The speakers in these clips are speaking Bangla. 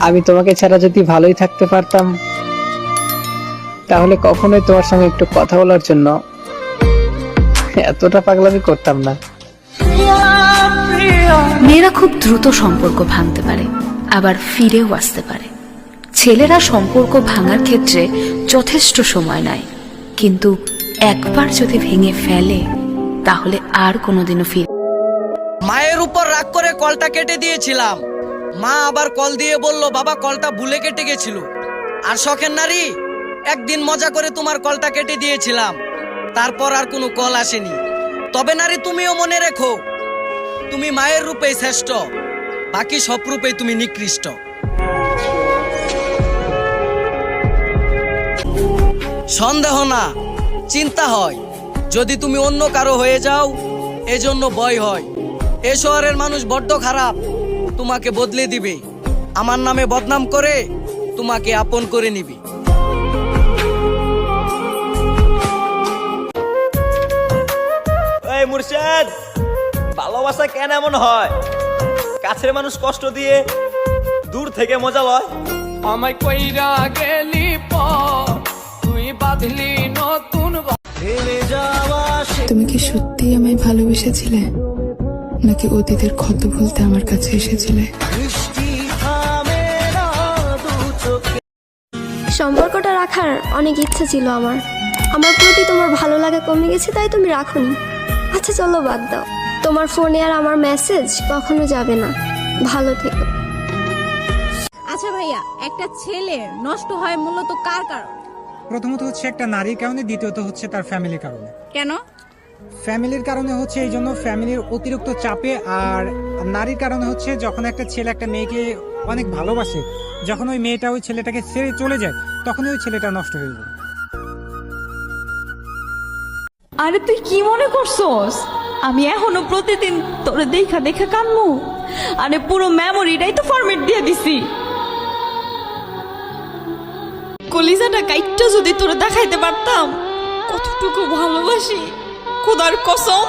আমি তোমাকে ছাড়া যদি ভালোই থাকতে পারতাম, তাহলে কখনোই তোমার সঙ্গে একটু কথা বলার জন্য এতটা পাগলামি করতাম না। মেয়েরা খুব দ্রুত সম্পর্ক ভাঙতে পারে, আবার ফিরেও আসতে পারে। ছেলেরা সম্পর্ক ভাঙার ক্ষেত্রে যথেষ্ট সময় নেয়, কিন্তু একবার যদি ভেঙে ফেলে তাহলে আর কোনোদিনও ফিরে। মায়ের উপর রাগ করে কলটা কেটে দিয়েছিলাম। মা আবার কল দিয়ে বলল বাবা কলটা ভুলে কেটে গেছিল। আর শখের নারী, একদিন মজা করে তোমার কলটা কেটে দিয়েছিলাম, তারপর আর কোনো কল আসেনি। তবে নারী, তুমিও মনে রেখো, তুমি মায়ের রূপেই শ্রেষ্ঠ, বাকি সব রূপেই তুমি নিকৃষ্ট। সন্দেহ না, চিন্তা হয়, যদি তুমি অন্য কারো হয়ে যাও, এজন্য ভয় হয়। এ শহরের মানুষ বড্ড খারাপ, তোমাকে বদলে দিবে, আমার নামে বদনাম করে তোমাকে আপন করে নিবে। এই মুর্শিদ, ভালোবাসা কেন এমন হয়? কাছের মানুষ কষ্ট দিয়ে দূর থেকে মজা লয়। আমায় কইরা গেলি পর তুই বাঁধলি নতুন। তুমি কি সত্যি আমায় ভালোবেসেছিলে, নাকি অতীতের ক্ষত ভুলতে আমার কাছে এসেছিলে? সম্পর্কটা রাখার অনেক ইচ্ছা ছিল আমার। আমার প্রতি তোমার ভালো লাগা কমে গেছে, তাই তুমি রাখোনি। আচ্ছা চলো বাদ দাও, তোমার ফোনে আর আমার মেসেজ কখনো যাবে না। ভালো থেকো। আচ্ছা ভাইয়া, একটা ছেলে নষ্ট হয় মূলত কার কারণে? প্রথমত হচ্ছে একটা নারীর কারণে, দ্বিতীয়ত হচ্ছে তার ফ্যামিলির কারণে। কেন? ফ্যামিলির কারণে হচ্ছে এই জন্য ফ্যামিলির অতিরিক্ত চাপে, আর নারীর কারণে হচ্ছে যখন একটা ছেলে একটা মেয়েকে অনেক ভালোবাসে, যখন ওই মেয়েটা ওই ছেলেটাকে ছেড়ে চলে যায়, তখন ওই ছেলেটা নষ্ট হয়ে যায়। আরে তুই কি মনে করছস আমি এখনো প্রতিদিন তোরে দেখা দেখা কানমু? আরে পুরো মেমোরিটাই তো ফরম্যাট দিয়ে দিছি। কলিজাটা কাইটটা যদি তোরে দেখাইতে পারতাম কতটুকু ভালোবাসি, খোদার কসম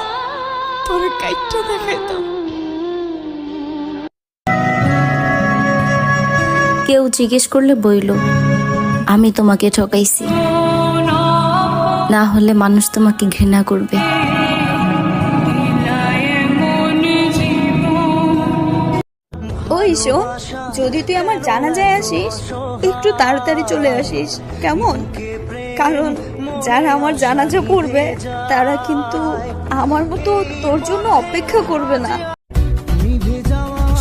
তোরে কাইটটা দেখাইতাম। কেউ জিজ্ঞেস করলে বইল আমি তোমাকে ঠকাইছি, না হলে মানুষ তোমাকে ঘৃণা করবে। ওই শোন, যদি তুই আমার জানাজায় আসিস একটু তাড়াতাড়ি চলে আসিস, কেমন? কারণ যারা আমার জানাজা পড়বে তারা কিন্তু আমার মতো তোর জন্য অপেক্ষা করবে না।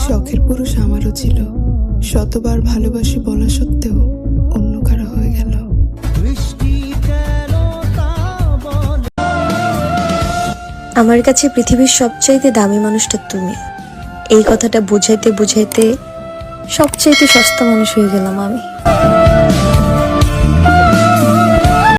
শখের পুরুষ আমারও ছিল, শতবার ভালোবাসি বলা সত্ত্বেও অন্য কারো হয়ে গেল। আমার কাছে পৃথিবীর সবচাইতে দামি মানুষটা তুমি। এই কথাটা বুঝাইতে বুঝাইতে সবচাইতে সস্তা মানুষ হয়ে গেলাম আমি।